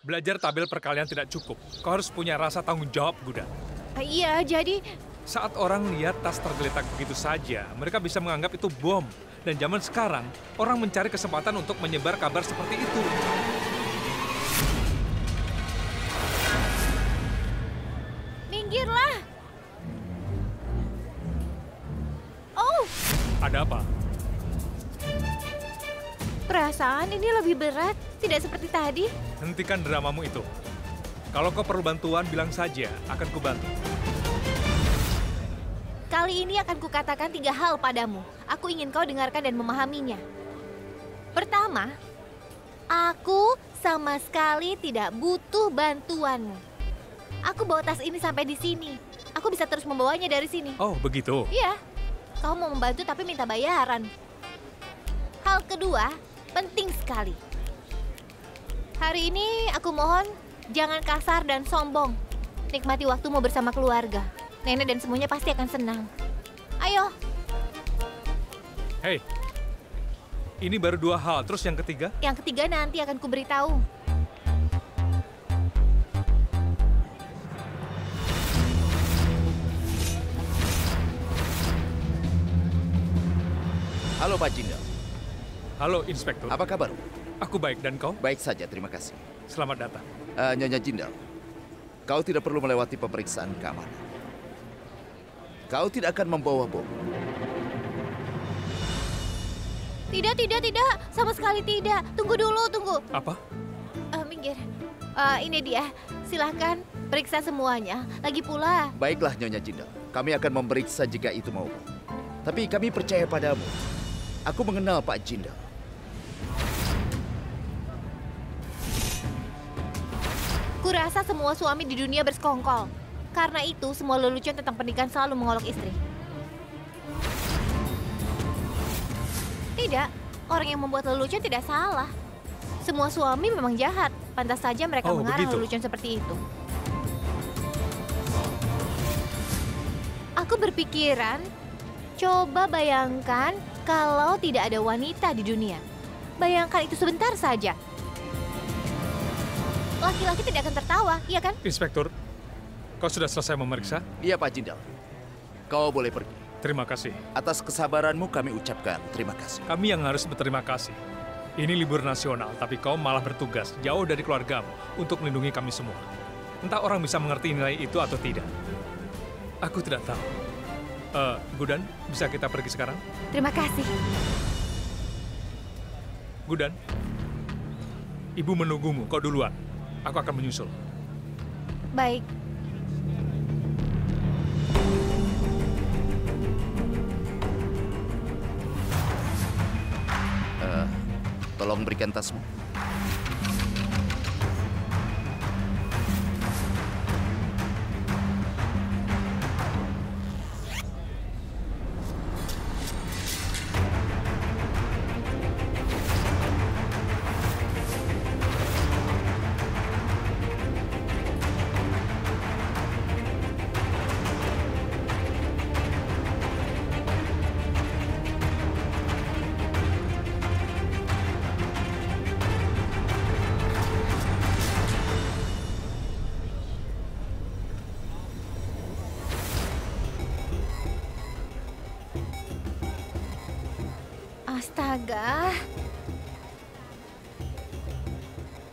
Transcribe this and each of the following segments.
Belajar tabel perkalian tidak cukup. Kau harus punya rasa tanggung jawab, Gudan. Iya, jadi... Saat orang lihat tas tergeletak begitu saja, mereka bisa menganggap itu bom. Dan zaman sekarang, orang mencari kesempatan untuk menyebar kabar seperti itu. Minggirlah! Oh! Ada apa? Perasaan ini lebih berat, tidak seperti tadi. Hentikan dramamu itu. Kalau kau perlu bantuan, bilang saja, akan kubantu. Kali ini akan kukatakan 3 hal padamu. Aku ingin kau dengarkan dan memahaminya. Pertama, aku sama sekali tidak butuh bantuanmu. Aku bawa tas ini sampai di sini. Aku bisa terus membawanya dari sini. Oh, begitu? Iya. Kau mau membantu tapi minta bayaran. Hal kedua, penting sekali. Hari ini aku mohon jangan kasar dan sombong. Nikmati waktumu bersama keluarga. Nenek dan semuanya pasti akan senang. Ayo. Hei, ini baru 2 hal. Terus yang ketiga? Yang ketiga nanti akan kuberitahu. Halo Pak Jindal. Halo, Inspektur. Apa kabar? Aku baik, dan kau? Baik saja, terima kasih. Selamat datang. Nyonya Jindal, kau tidak perlu melewati pemeriksaan keamanan. Kau tidak akan membawa bom. Tidak. Sama sekali tidak. Tunggu dulu, tunggu. Apa? Minggir. Ini dia. Silahkan periksa semuanya. Lagi pula. Baiklah, Nyonya Jindal. Kami akan memeriksa jika itu mau. Tapi kami percaya padamu. Aku mengenal Pak Jindal. Kurasa semua suami di dunia bersekongkol. Karena itu, semua lelucon tentang pernikahan selalu mengolok istri. Tidak, orang yang membuat lelucon tidak salah. Semua suami memang jahat. Pantas saja mereka mengarang lelucon seperti itu. Aku berpikiran, coba bayangkan kalau tidak ada wanita di dunia. Bayangkan itu sebentar saja. Laki-laki tidak akan tertawa, iya kan? Inspektur, kau sudah selesai memeriksa? Iya, Pak Jindal. Kau boleh pergi. Terima kasih. Atas kesabaranmu kami ucapkan terima kasih. Kami yang harus berterima kasih. Ini libur nasional, tapi kau malah bertugas jauh dari keluargamu untuk melindungi kami semua. Entah orang bisa mengerti nilai itu atau tidak. Aku tidak tahu. Gudan, bisa kita pergi sekarang? Terima kasih. Gudan, ibu menunggumu, kau duluan. Aku akan menyusul. Baik. Tolong berikan tasmu. Astaga.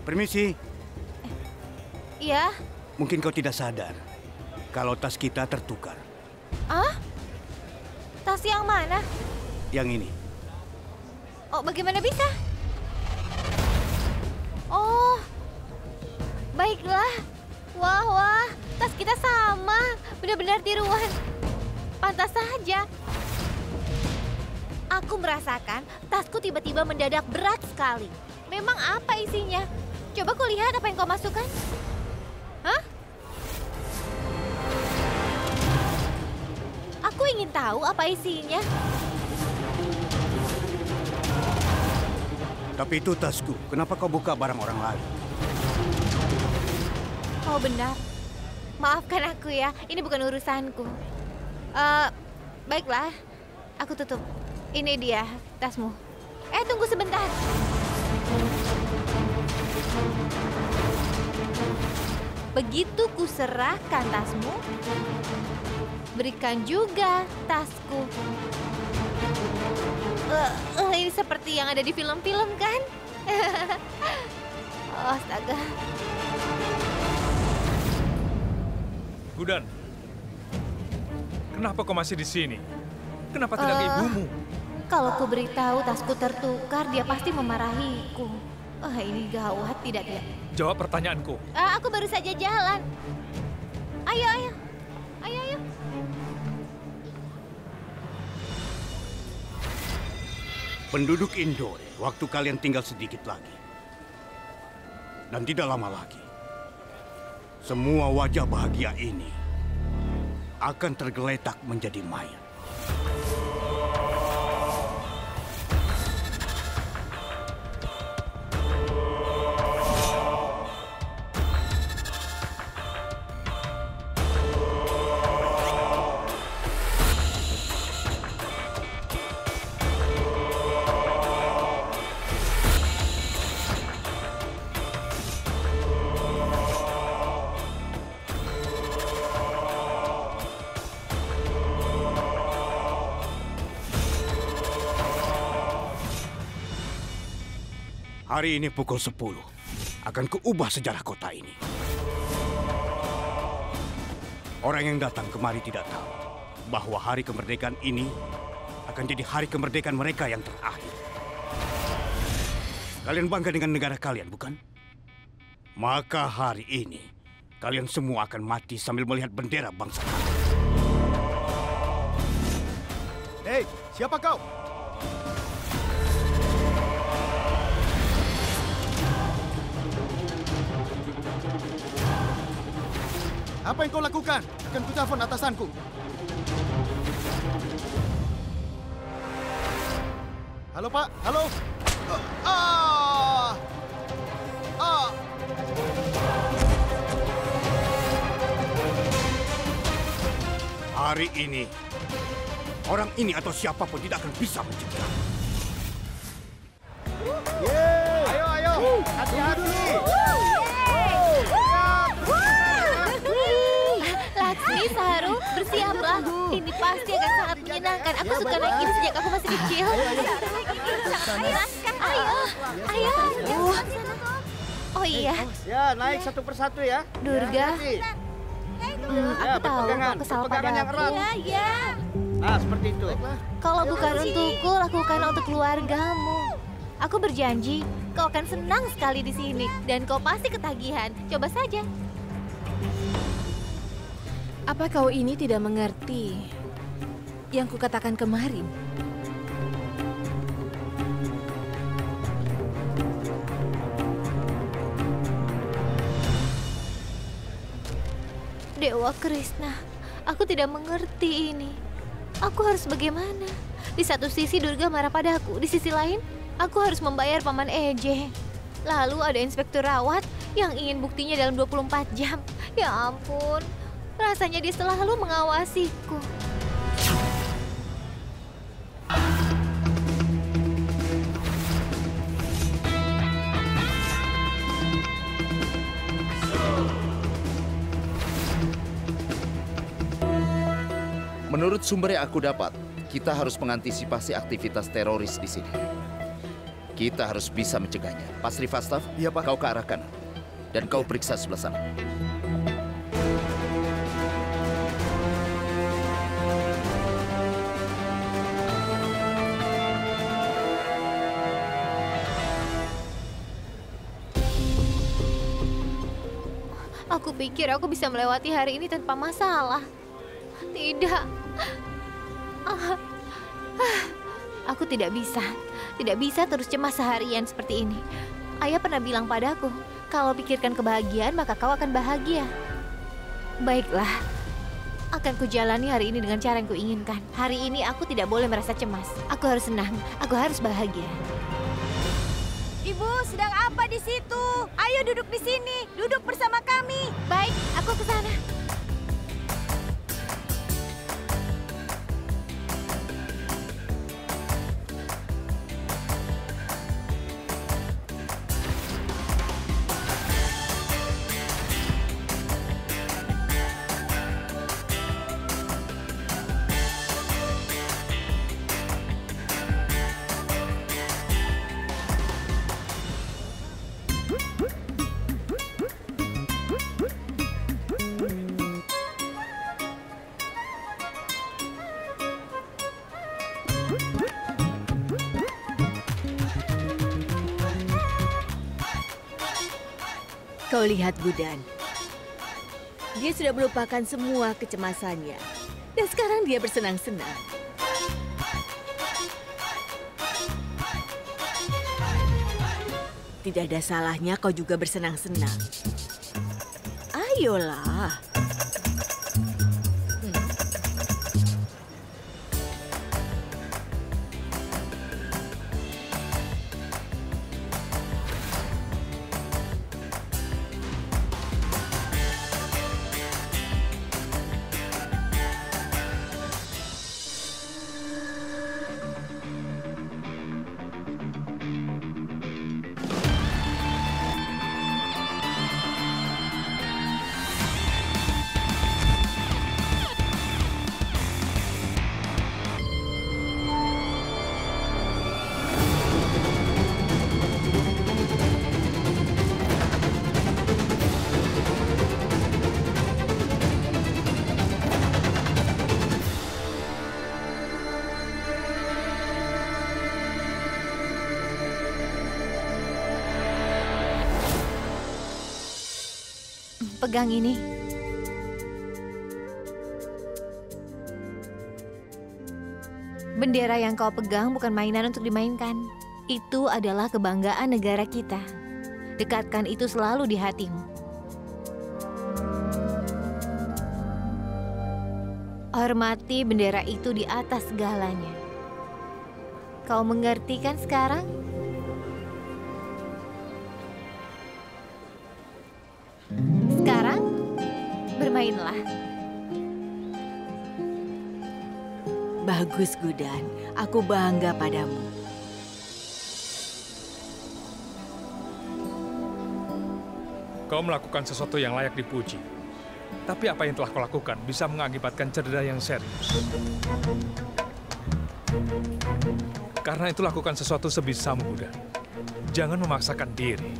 Permisi. Iya? Mungkin kau tidak sadar kalau tas kita tertukar. Ah? Tas yang mana? Yang ini. Oh, bagaimana bisa? Oh, baiklah. Wah, tas kita sama. Benar-benar tiruan. Pantas saja. Aku merasakan tasku tiba-tiba mendadak berat sekali. Memang apa isinya? Coba ku lihat apa yang kau masukkan. Hah? Aku ingin tahu apa isinya. Tapi itu tasku. Kenapa kau buka barang orang lain? Oh benar. Maafkan aku ya. Ini bukan urusanku. Baiklah. Aku tutup. Ini dia tasmu. Tunggu sebentar. Begitu kuserahkan tasmu, berikan juga tasku. Ini seperti yang ada di film-film kan? Oh, astaga. Gudan, kenapa kau masih di sini? Kenapa tidak ke ibumu? Kalau ku beritahu tasku tertukar, dia pasti memarahiku. Ini gawat, tidak. Jawab pertanyaanku. Aku baru saja jalan. Ayo. Penduduk Indore, waktu kalian tinggal sedikit lagi. Dan tidak lama lagi, semua wajah bahagia ini akan tergeletak menjadi mayat. Hari ini pukul 10 akan kuubah sejarah kota ini. Orang yang datang kemari tidak tahu bahwa hari kemerdekaan ini akan jadi hari kemerdekaan mereka yang terakhir. Kalian bangga dengan negara kalian, bukan? Maka hari ini kalian semua akan mati sambil melihat bendera bangsa kalian. Hei, siapa kau? Apa yang kau lakukan? Akan ku telepon atasanku. Halo, Pak. Halo. Hari ini, orang ini atau siapapun tidak akan bisa mencegah. Ayo. Hati-hati. Laksmi, Saharu, bersiaplah. Ini pasti akan sangat menyenangkan. Aku suka naik ini sejak aku masih kecil. Ayo. Oh iya, Ya, naik satu persatu ya. Durga. Aku tahu kau kesal yang erat. padaku. Ya. Nah, seperti itu. Kalau bukan untukku, lakukan untuk keluargamu. Aku berjanji, kau akan senang sekali di sini. Dan kau pasti ketagihan. Coba saja. Apa kau ini tidak mengerti yang kukatakan kemarin? Dewa Krishna, aku tidak mengerti ini. Aku harus bagaimana? Di satu sisi Durga marah padaku, di sisi lain aku harus membayar Paman Eje. Lalu ada inspektur rawat yang ingin buktinya dalam 24 jam. Ya ampun, rasanya dia selalu mengawasiku. Menurut sumber yang aku dapat, kita harus mengantisipasi aktivitas teroris di sini. Kita harus bisa mencegahnya. Pak Srivastav, Iya, Pak. kau ke arah kanan. Dan kau periksa sebelah sana. Aku pikir aku bisa melewati hari ini tanpa masalah. Tidak. Aku tidak bisa. Tidak bisa terus cemas seharian seperti ini. Ayah pernah bilang padaku, kalau pikirkan kebahagiaan maka kau akan bahagia. Baiklah. Akan kujalani hari ini dengan cara yang kuinginkan. Hari ini aku tidak boleh merasa cemas. Aku harus senang. Aku harus bahagia. Ibu, sedang apa di situ? Ayo duduk di sini, duduk bersama kami. Baik, aku ke sana. Kau lihat Gudan. Dia sudah melupakan semua kecemasannya. Dan sekarang dia bersenang-senang. Tidak ada salahnya kau juga bersenang-senang. Ayolah. Pegang ini. Bendera yang kau pegang bukan mainan untuk dimainkan. Itu adalah kebanggaan negara kita. Dekatkan itu selalu di hatimu. Hormati bendera itu di atas segalanya. Kau mengerti kan sekarang? Sekarang, bermainlah. Bagus, Gudan. Aku bangga padamu. Kau melakukan sesuatu yang layak dipuji. Tapi apa yang telah kau lakukan bisa mengakibatkan cedera yang serius. Karena itu lakukan sesuatu sebisamu, Gudan. Jangan memaksakan diri.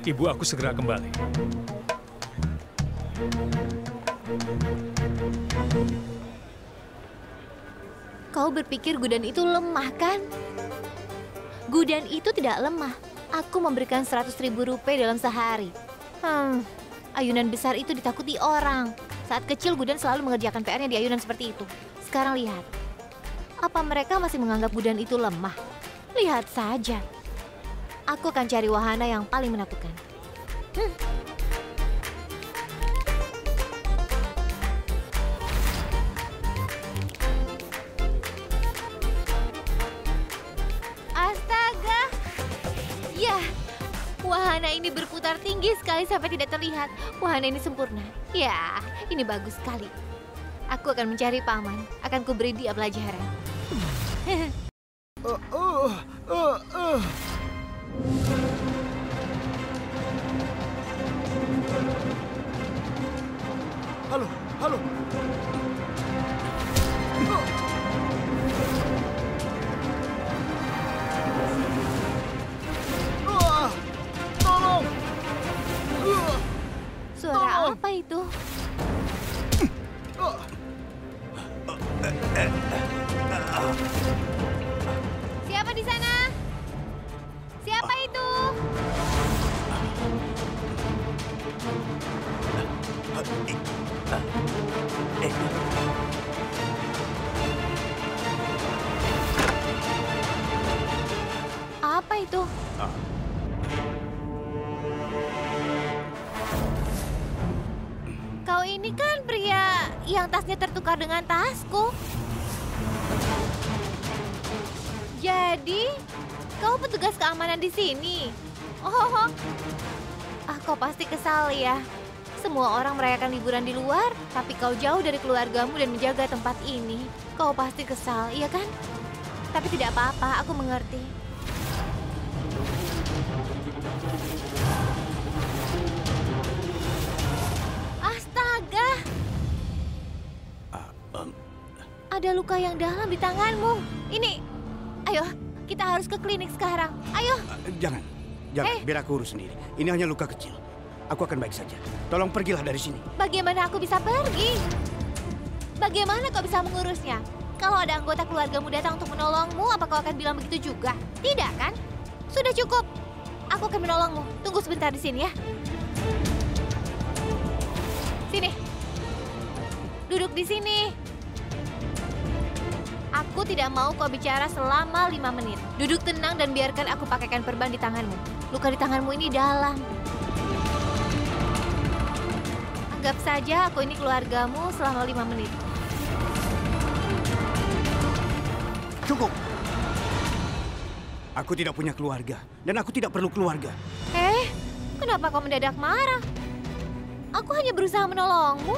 Ibu aku segera kembali. Kau berpikir Gudan itu lemah, kan? Gudan itu tidak lemah. Aku memberikan 100.000 rupiah dalam sehari. Ayunan besar itu ditakuti orang. Saat kecil Gudan selalu mengerjakan PR-nya di ayunan seperti itu. Sekarang lihat. Apa mereka masih menganggap Gudan itu lemah? Lihat saja. Aku akan cari wahana yang paling menakutkan. Astaga! Ya, wahana ini berputar tinggi sekali sampai tidak terlihat. Wahana ini sempurna. Ya, ini bagus sekali. Aku akan mencari paman. Akan kuberi dia pelajaran. Halo, halo. Tolong. Suara apa itu? Siapa di sana? Siapa itu? Apa itu? Kau ini kan pria yang tasnya tertukar dengan tasku. Jadi, kau petugas keamanan di sini? Oh, kau pasti kesal ya. Semua orang merayakan liburan di luar, tapi kau jauh dari keluargamu dan menjaga tempat ini. Kau pasti kesal, iya kan? Tapi tidak apa-apa, aku mengerti. Astaga! Ada luka yang dalam di tanganmu. Ini, ayo, kita harus ke klinik sekarang. Ayo. Jangan, biar aku urus sendiri. Ini hanya luka kecil. Aku akan baik saja. Tolong pergilah dari sini. Bagaimana aku bisa pergi? Bagaimana kau bisa mengurusnya? Kalau ada anggota keluargamu datang untuk menolongmu, apa kau akan bilang begitu juga? Tidak kan? Sudah cukup. aku akan menolongmu. Tunggu sebentar di sini ya. Sini. Duduk di sini. Aku tidak mau kau bicara selama 5 menit. Duduk tenang dan biarkan aku pakaikan perban di tanganmu. Luka di tanganmu ini dalam. Anggap saja aku ini keluargamu selama 5 menit. Cukup. Aku tidak punya keluarga, dan aku tidak perlu keluarga. Kenapa kau mendadak marah? Aku hanya berusaha menolongmu.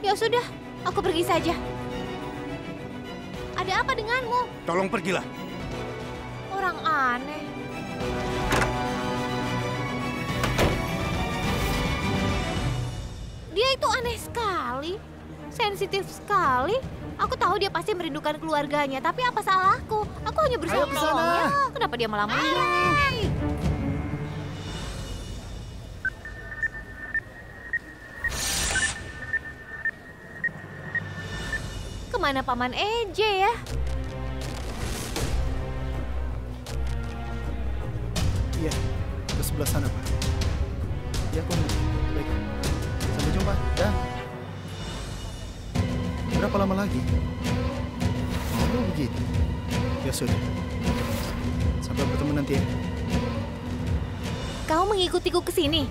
Ya sudah, aku pergi saja. Ada apa denganmu? Tolong pergilah. Orang aneh. Dia itu aneh sekali. Sensitif sekali. Aku tahu dia pasti merindukan keluarganya, tapi apa salahku? Aku hanya berusaha menolongnya. Kenapa dia malah marah? Kemana Paman Eje ya? Iya, ke sebelah sana, Pak. Ya, aku ngerti. Baik. Sampai jumpa. Ya. Berapa lama lagi? Oh, begitu. Ya sudah. Sampai bertemu nanti ya. Kau mengikutiku ke sini?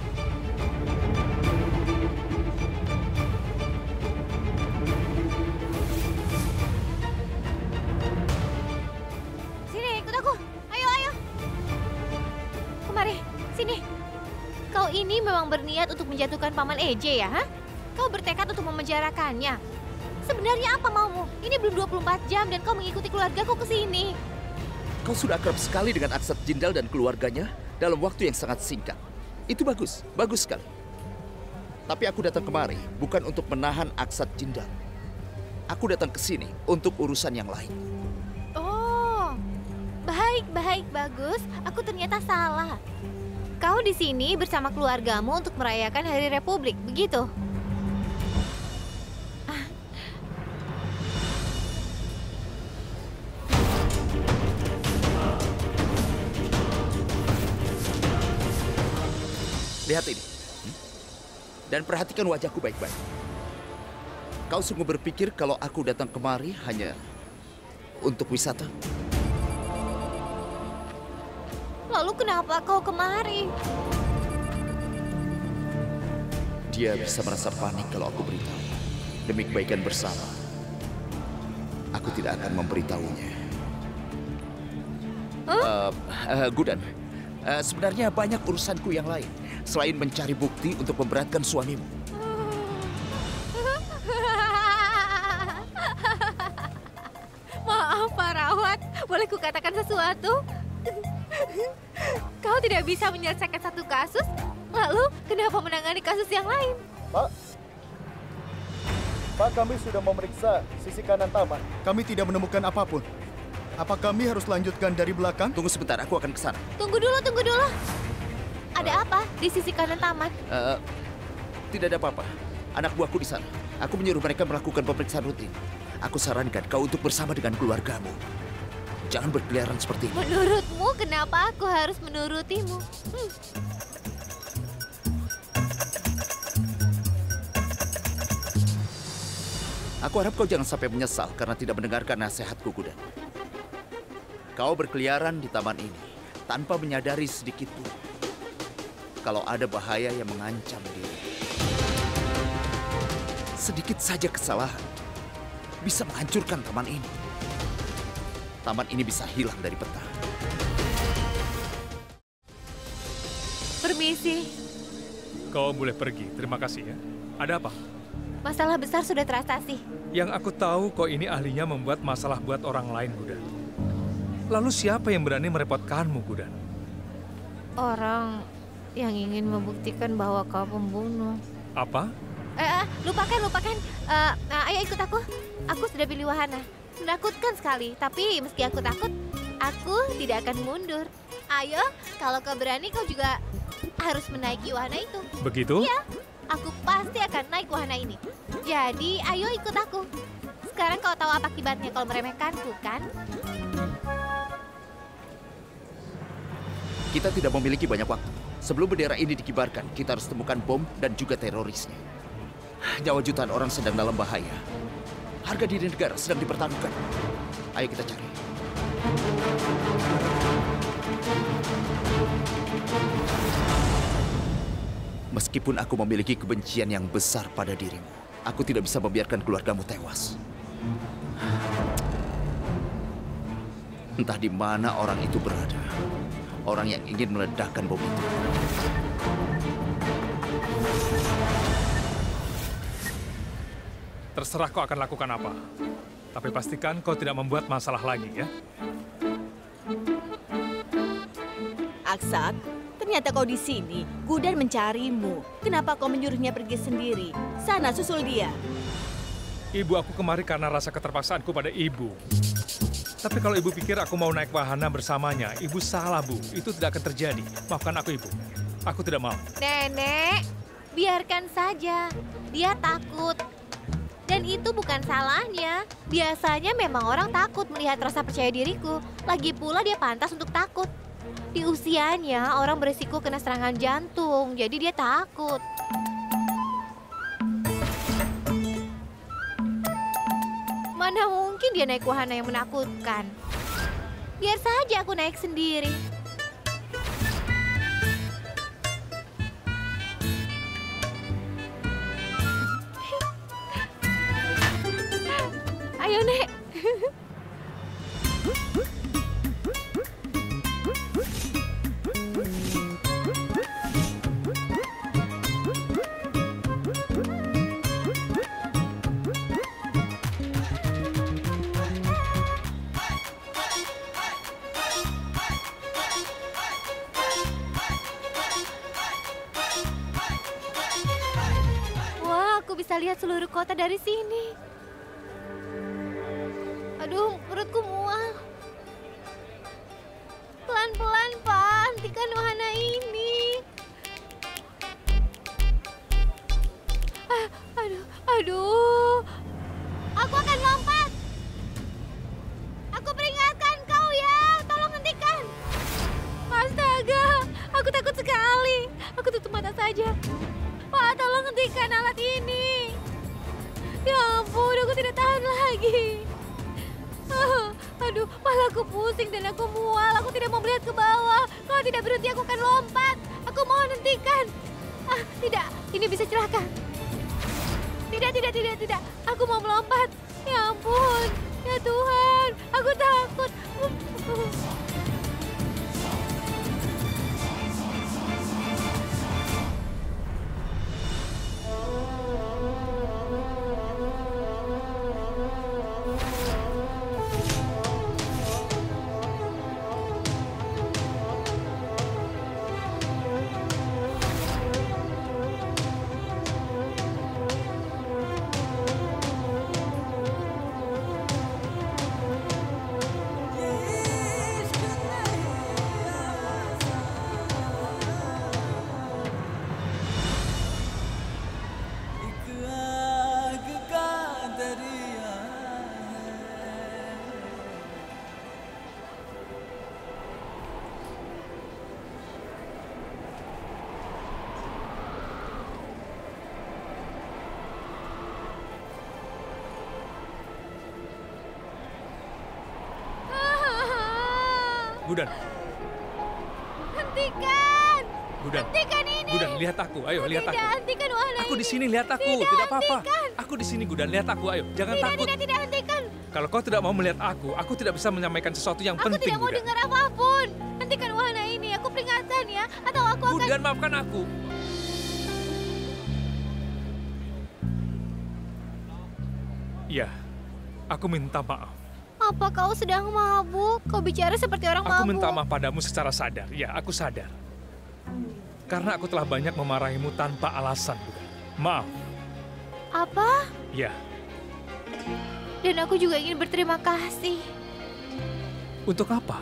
Sini, ikut aku. Ayo, ayo. Kemari, sini. Kau ini memang berniat untuk menjatuhkan Paman Eje ya, ha? Kau bertekad untuk memenjarakannya. Sebenarnya apa maumu? Ini belum 24 jam dan kau mengikuti keluargaku ke sini. Kau sudah akrab sekali dengan Aksat Jindal dan keluarganya dalam waktu yang sangat singkat. Itu bagus, bagus sekali. Tapi aku datang kemari bukan untuk menahan Aksat Jindal. Aku datang ke sini untuk urusan yang lain. Oh, baik, baik, bagus. Aku ternyata salah. Kau di sini bersama keluargamu untuk merayakan Hari Republik, begitu? Lihat ini. Dan perhatikan wajahku baik-baik. Kau sungguh berpikir kalau aku datang kemari hanya untuk wisata? Lalu kenapa kau kemari? Dia bisa merasa panik kalau aku beritahu. Demi kebaikan bersama, aku tidak akan memberitahunya. Gudan, sebenarnya banyak urusanku yang lain selain mencari bukti untuk memberatkan suamimu. Maaf, Pak Rawat. Boleh kukatakan sesuatu? Kau tidak bisa menyelesaikan satu kasus, lalu kenapa menangani kasus yang lain? Pak, kami sudah memeriksa sisi kanan taman. Kami tidak menemukan apapun. Apa kami harus lanjutkan dari belakang? Tunggu sebentar, aku akan ke sana. Tunggu dulu, tunggu dulu. Ada apa di sisi kanan taman? Tidak ada apa-apa. Anak buahku di sana. Aku menyuruh mereka melakukan pemeriksaan rutin. Aku sarankan kau untuk bersama dengan keluargamu. Jangan berkeliaran seperti ini. Menurutmu kenapa aku harus menurutimu? Aku harap kau jangan sampai menyesal karena tidak mendengarkan nasihatku, Gudan. Kau berkeliaran di taman ini tanpa menyadari sedikit pun kalau ada bahaya yang mengancam diri. Sedikit saja kesalahan bisa menghancurkan taman ini. Taman ini bisa hilang dari peta. Permisi. Kau boleh pergi, terima kasih ya. Ada apa? Masalah besar sudah teratasi. Yang aku tahu kau ini ahlinya membuat masalah buat orang lain, Gudan. Lalu siapa yang berani merepotkanmu, Gudan? Orang yang ingin membuktikan bahwa kau pembunuh. Apa? Lupakan. Ayo ikut aku. Aku sudah pilih wahana. Menakutkan sekali, tapi meski aku takut, aku tidak akan mundur. Ayo, kalau kau berani, kau juga harus menaiki wahana itu. Begitu? Iya, aku pasti akan naik wahana ini. Jadi, ayo ikut aku. Sekarang kau tahu apa akibatnya kalau meremehkanku, kan? Kita tidak memiliki banyak waktu. Sebelum bendera ini dikibarkan, kita harus temukan bom dan juga terorisnya. Nyawa jutaan orang sedang dalam bahaya. Harga diri negara sedang dipertaruhkan. Ayo kita cari. Meskipun aku memiliki kebencian yang besar pada dirimu, aku tidak bisa membiarkan keluargamu tewas. Entah di mana orang itu berada. Orang yang ingin meledakkan bom itu. Terserah kau akan lakukan apa. Tapi pastikan kau tidak membuat masalah lagi, ya. Aksat, ternyata kau di sini. Gudan mencarimu. Kenapa kau menyuruhnya pergi sendiri? Sana, susul dia. Ibu aku kemari karena rasa keterpaksaanku pada ibu. Tapi kalau ibu pikir aku mau naik wahana bersamanya, ibu salah, Bu. Itu tidak akan terjadi. Maafkan aku, Ibu. Aku tidak mau. Nenek, biarkan saja. Dia takut. Dan itu bukan salahnya. Biasanya memang orang takut melihat rasa percaya diriku. Lagi pula dia pantas untuk takut. Di usianya, orang berisiko kena serangan jantung. Jadi dia takut. Mana mungkin dia naik wahana yang menakutkan. Biar saja aku naik sendiri. Ayo, Nek. Wah, aku bisa lihat seluruh kota dari sini. Aduh, perutku mual. Pelan-pelan, Pak. Hentikan wahana ini. Aduh. Aku akan lompat. Aku peringatkan kau ya. Tolong hentikan. Astaga, aku takut sekali. Aku tutup mata saja. Pak, tolong hentikan alat ini. Ya ampun, aku tidak tahan lagi. Aduh, malah aku pusing dan aku mual. Aku tidak mau melihat ke bawah. Kalau tidak berhenti, aku akan lompat. Aku mohon hentikan. Tidak. Ini bisa celaka. Tidak. Aku mau melompat. Ya ampun. Ya Tuhan, aku takut. Gudan. Hentikan. Gudan. Hentikan ini. Gudan, lihat aku. Ayo, lihat aku. Tidak, hentikan wahana Aku ini. di sini, lihat aku. Tidak apa-apa. Aku di sini, Gudan. Lihat aku. Ayo, jangan takut. Tidak, hentikan. Kalau kau tidak mau melihat aku tidak bisa menyampaikan sesuatu yang Aku penting, tidak mau Gudan. dengar apapun. Hentikan wahana ini. Aku peringatkan ya. Atau aku akan... Gudan, maafkan aku. Ya, aku minta maaf. Apa kau sedang mabuk? Kau bicara seperti orang mabuk. Aku minta maaf padamu secara sadar. Ya, aku sadar. Karena aku telah banyak memarahimu tanpa alasan, Gudan. Maaf. Apa? Ya. Dan aku juga ingin berterima kasih. Untuk apa?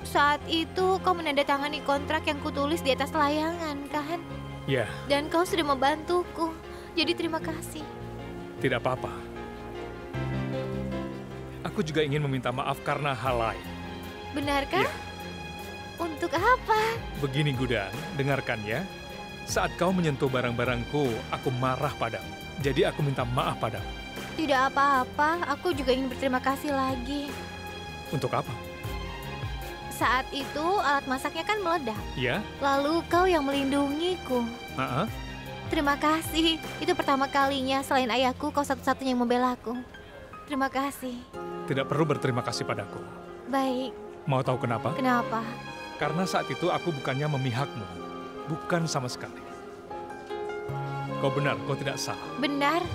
Saat itu kau menandatangani kontrak yang kutulis di atas layangan, kan? Ya, Dan kau sudah membantuku. Jadi terima kasih. tidak apa-apa. Aku juga ingin meminta maaf karena hal lain. Benarkah? Ya. Untuk apa? Begini Gudang, dengarkan ya. Saat kau menyentuh barang-barangku, aku marah padamu. Jadi aku minta maaf padamu. Tidak apa-apa, aku juga ingin berterima kasih lagi. Untuk apa? Saat itu alat masaknya kan meledak. Ya? Lalu kau yang melindungiku. Terima kasih. Itu pertama kalinya selain ayahku, kau satu-satunya yang membelaku. Terima kasih. Tidak perlu berterima kasih padaku. Baik. Mau tahu kenapa? Kenapa? Karena saat itu aku bukannya memihakmu. Bukan sama sekali. Kau benar, kau tidak salah. Benar?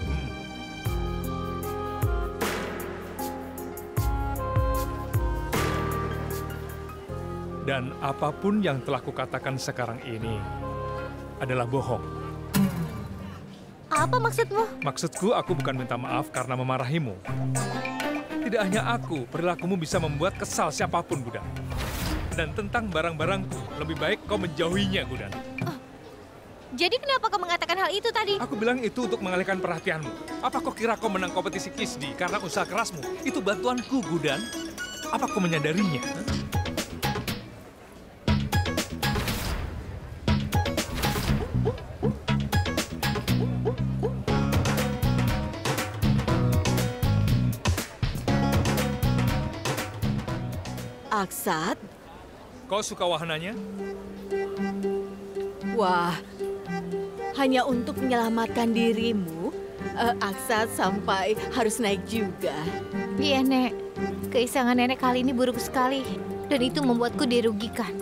Dan apapun yang telah kukatakan sekarang ini adalah bohong. Apa maksudmu? Maksudku, aku bukan minta maaf karena memarahimu. Tidak hanya aku, perilakumu bisa membuat kesal siapapun, Gudang. Dan tentang barang-barangku, lebih baik kau menjauhinya, Gudang. Jadi kenapa kau mengatakan hal itu tadi? Aku bilang itu untuk mengalihkan perhatianmu. Apa kau kira kau menang kompetisi Kisdi karena usaha kerasmu? Itu bantuanku, Gudang. Apa kau menyadarinya? Aksat? Kau suka wahananya? Wah, hanya untuk menyelamatkan dirimu, Aksat sampai harus naik juga. Iya, Nek. Keisangan nenek kali ini buruk sekali. Dan itu membuatku dirugikan.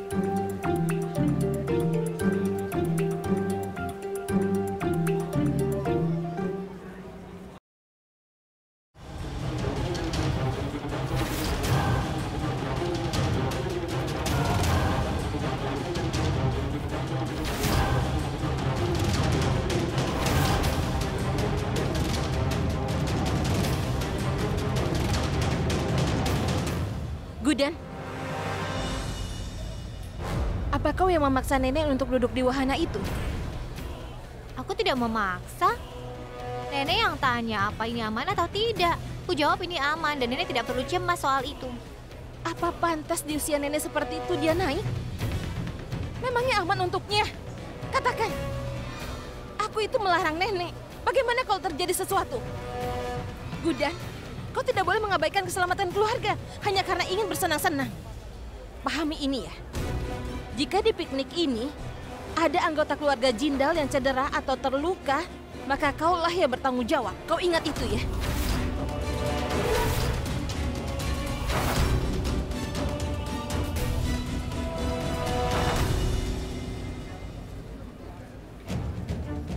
Gudan, apa kau yang memaksa nenek untuk duduk di wahana itu? Aku tidak memaksa. Nenek yang tanya apa ini aman atau tidak. Aku jawab ini aman dan nenek tidak perlu cemas soal itu. Apa pantas di usia nenek seperti itu dia naik? Memangnya aman untuknya? Katakan, aku itu melarang nenek. Bagaimana kalau terjadi sesuatu? Gudan, kau tidak boleh mengabaikan keselamatan keluarga hanya karena ingin bersenang-senang. Pahami ini ya. Jika di piknik ini ada anggota keluarga Jindal yang cedera atau terluka, maka kaulah yang bertanggung jawab. Kau ingat itu ya.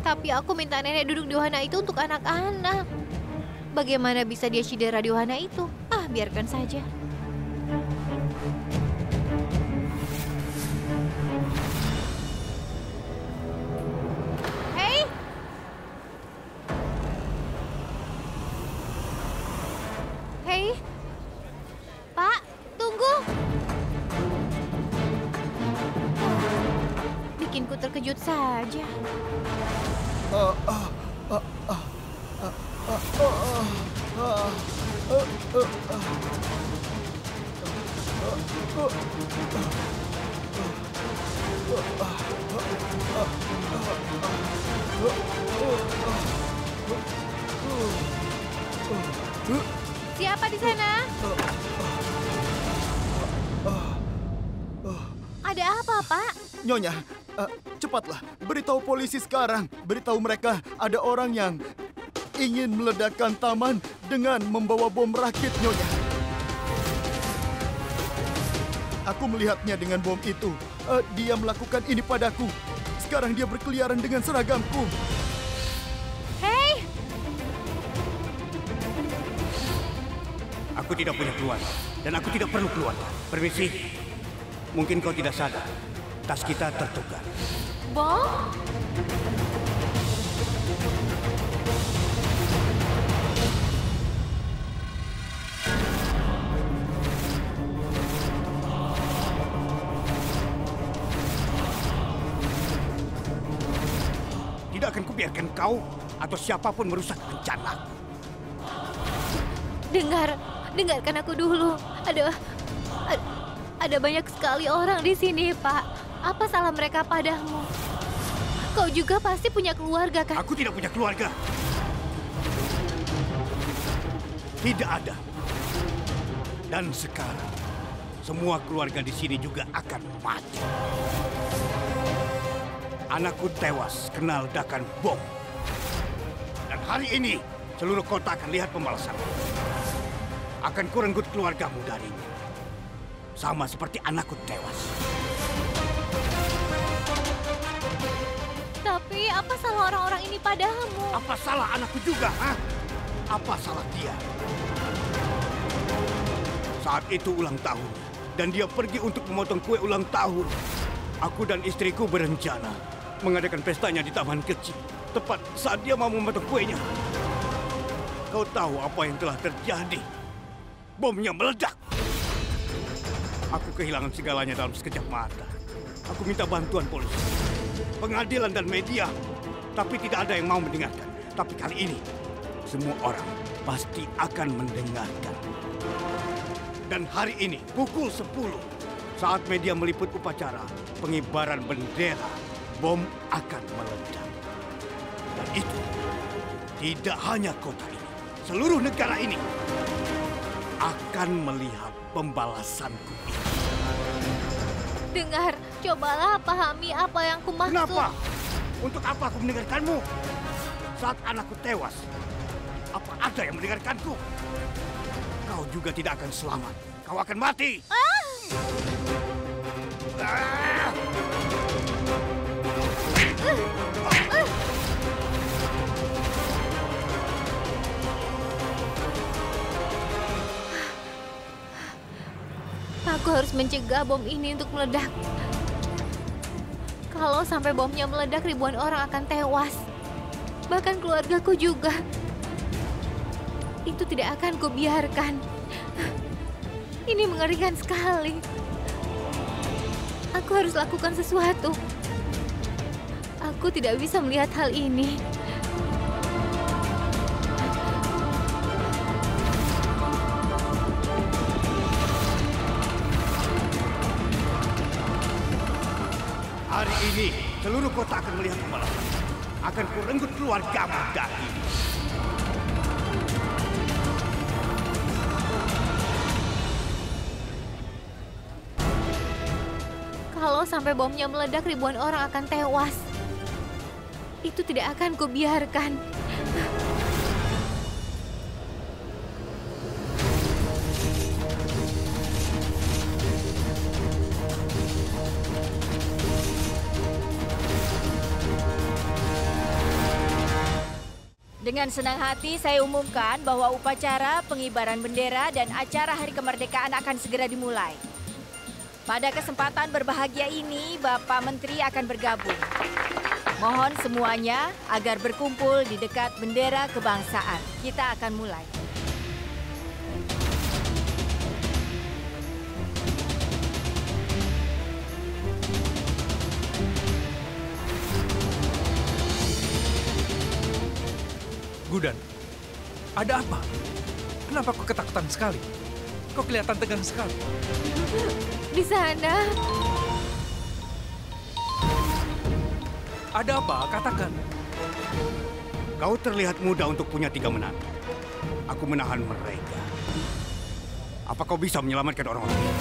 Tapi aku minta nenek duduk di wahana itu untuk anak-anak. Bagaimana bisa dia cedera di wahana itu? Biarkan saja. Hei! Hei! Pak, tunggu! Bikinku terkejut saja. Siapa di sana? Ada apa, Pak? Nyonya, cepatlah, beritahu polisi sekarang. Beritahu mereka ada orang yang ingin meledakkan taman dengan membawa bom rakit, Nyonya. Aku melihatnya dengan bom itu. Dia melakukan ini padaku. Sekarang dia berkeliaran dengan seragamku. Hei! Aku tidak punya keluarga, dan aku tidak perlu keluarga. Permisi. Mungkin kau tidak sadar, tas kita tertukar. Bom? Tidak akan kubiarkan kau atau siapapun merusak rencana. Dengarkan aku dulu. Ada banyak sekali orang di sini, Pak. Apa salah mereka padamu? Kau juga pasti punya keluarga, kan? Aku tidak punya keluarga. Tidak ada. Dan sekarang, semua keluarga di sini juga akan mati. Anakku tewas kena ledakan bom. Dan hari ini, seluruh kota akan lihat pembalasan. Akan kurenggut keluargamu darimu. Sama seperti anakku tewas. Tapi apa salah orang-orang ini padamu? Apa salah anakku juga, ha? Apa salah dia? Saat itu ulang tahun, dan dia pergi untuk memotong kue ulang tahun. Aku dan istriku berencana mengadakan pestanya di taman kecil, tepat saat dia mau memotong kuenya. Kau tahu apa yang telah terjadi? Bomnya meledak. Aku kehilangan segalanya dalam sekejap mata. Aku minta bantuan polisi, pengadilan dan media, tapi tidak ada yang mau mendengarkan. Tapi kali ini, semua orang pasti akan mendengarkan. Dan hari ini, pukul 10, saat media meliput upacara pengibaran bendera, bom akan meledak. Dan itu tidak hanya kota ini, seluruh negara ini akan melihat pembalasanku ini. Dengar, cobalah pahami apa yang kumaksud. Kenapa? Untuk apa aku mendengarkanmu? Saat anakku tewas, apa ada yang mendengarkanku? Kau juga tidak akan selamat. Kau akan mati. Ah! Aku harus mencegah bom ini untuk meledak. Kalau sampai bomnya meledak, ribuan orang akan tewas. Bahkan keluargaku juga. Itu tidak akan kubiarkan. Ini mengerikan sekali. Aku harus lakukan sesuatu. Aku tidak bisa melihat hal ini. Hari ini, seluruh kota akan melihat pembalasan. Akan kurenggut keluargamu dari. Kalau sampai bomnya meledak, ribuan orang akan tewas. Itu tidak akan kubiarkan. Dengan senang hati saya umumkan bahwa upacara pengibaran bendera dan acara Hari Kemerdekaan akan segera dimulai. Pada kesempatan berbahagia ini, Bapak Menteri akan bergabung. Mohon semuanya agar berkumpul di dekat bendera kebangsaan. Kita akan mulai. Gudan, ada apa? Kenapa kau ketakutan sekali? Kau kelihatan tegang sekali. Di sana. Ada apa? Katakan. Kau terlihat muda untuk punya 3 menantu. Aku menahan mereka. Apa kau bisa menyelamatkan orang-orang ini?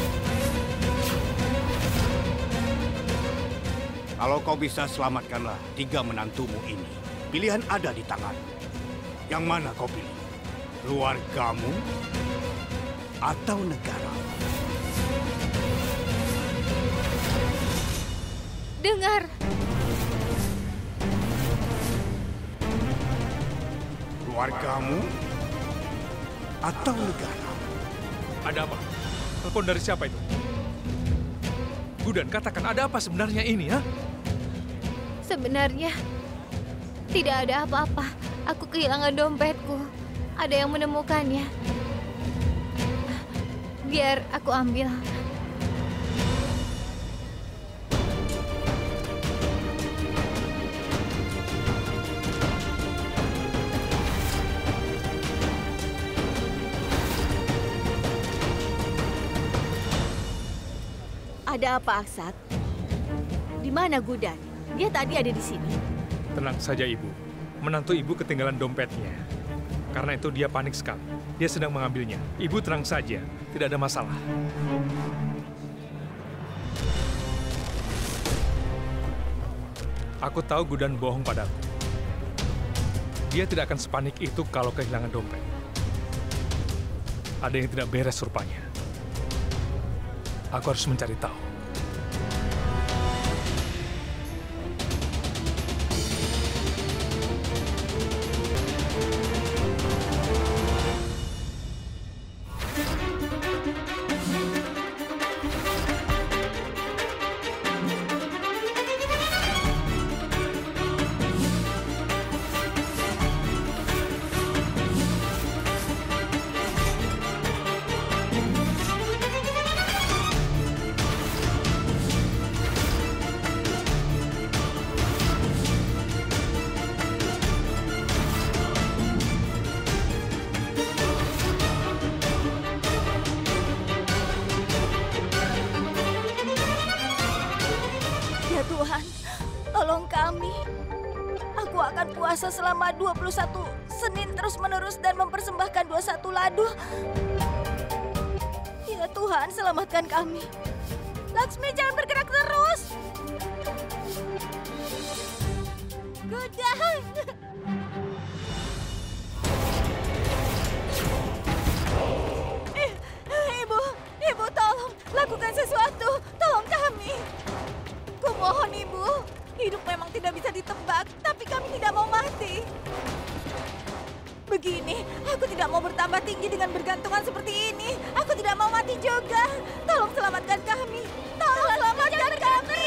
Kalau kau bisa, selamatkanlah 3 menantumu ini. Pilihan ada di tanganmu. Yang mana kau pilih? Keluargamu atau negaramu? Dengar. Keluargamu atau negaramu? Ada apa? Telepon dari siapa itu? Gudan, katakan ada apa sebenarnya ini, ha? Sebenarnya tidak ada apa-apa. Aku kehilangan dompetku. Ada yang menemukannya. Biar aku ambil. Ada apa, Aksat? Di mana Gudan? Dia tadi ada di sini. Tenang saja, Ibu. Menantu Ibu ketinggalan dompetnya. Karena itu dia panik sekali. Dia sedang mengambilnya. Ibu tenang saja, tidak ada masalah. Aku tahu Gudan bohong padaku. Dia tidak akan sepanik itu kalau kehilangan dompet. Ada yang tidak beres rupanya. Aku harus mencari tahu. Tuhan, tolong kami. Aku akan puasa selama 21 Senin terus-menerus dan mempersembahkan 21 ladu. Ya Tuhan, selamatkan kami. Laksmi, jangan bergerak terus. Gudan. Ibu, tolong lakukan sesuatu. Tolong kami. Kumohon Ibu, hidup memang tidak bisa ditebak, tapi kami tidak mau mati. Begini, aku tidak mau bertambah tinggi dengan bergantungan seperti ini. Aku tidak mau mati juga. Tolong selamatkan kami. Tolong selamatkan kami.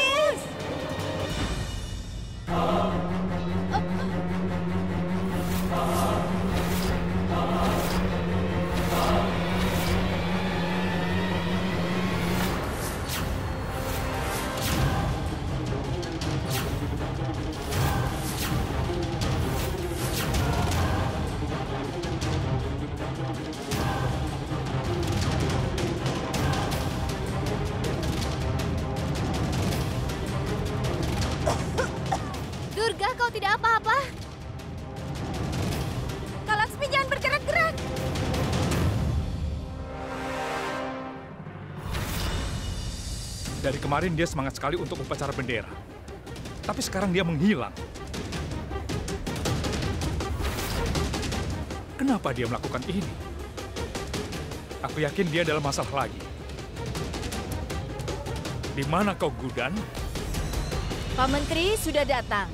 Durga, kau tidak apa-apa? Kak Laksmi, jangan bergerak-gerak. Dari kemarin dia semangat sekali untuk upacara bendera. Tapi sekarang dia menghilang. Kenapa dia melakukan ini? Aku yakin dia dalam masalah lagi. Di mana kau, Gudan? Pak Menteri sudah datang.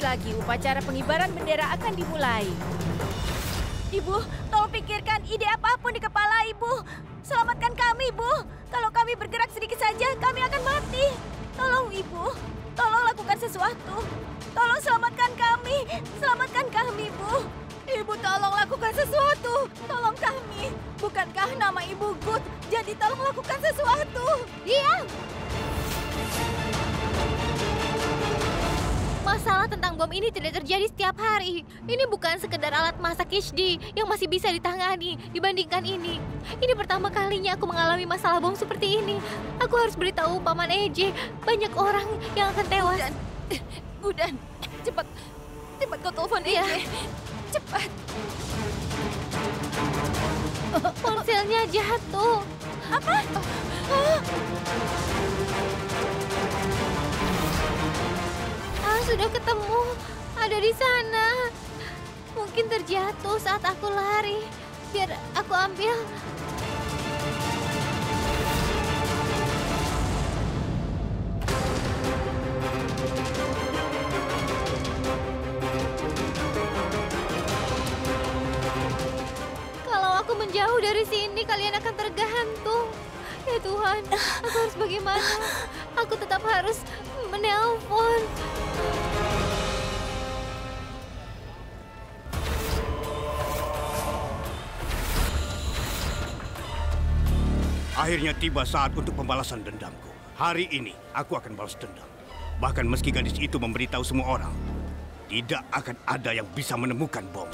Lagi upacara pengibaran bendera akan dimulai. Ibu, tolong pikirkan ide apapun di kepala Ibu. Selamatkan kami, Ibu. Kalau kami bergerak sedikit saja, kami akan mati. Tolong, Ibu. Tolong lakukan sesuatu. Tolong selamatkan kami. Selamatkan kami, Ibu. Ibu, tolong lakukan sesuatu. Tolong kami. Bukankah nama Ibu Gut? Jadi tolong lakukan sesuatu. Diam! Masalah tentang bom ini tidak terjadi setiap hari. Ini bukan sekedar alat masak HD yang masih bisa ditangani dibandingkan ini. Ini pertama kalinya aku mengalami masalah bom seperti ini. Aku harus beritahu Paman Eje. Banyak orang yang akan tewas. Gudan, cepat kau telepon Eje. Cepat. Ponselnya jatuh. Apa? Sudah ketemu, ada di sana. Mungkin terjatuh saat aku lari. Biar aku ambil. Kalau aku menjauh dari sini, kalian akan tergantung. Ya Tuhan, aku harus bagaimana? Aku tetap harus menelpon. Akhirnya tiba saat untuk pembalasan dendamku. Hari ini aku akan balas dendam. Bahkan meski gadis itu memberitahu semua orang, tidak akan ada yang bisa menemukan bom.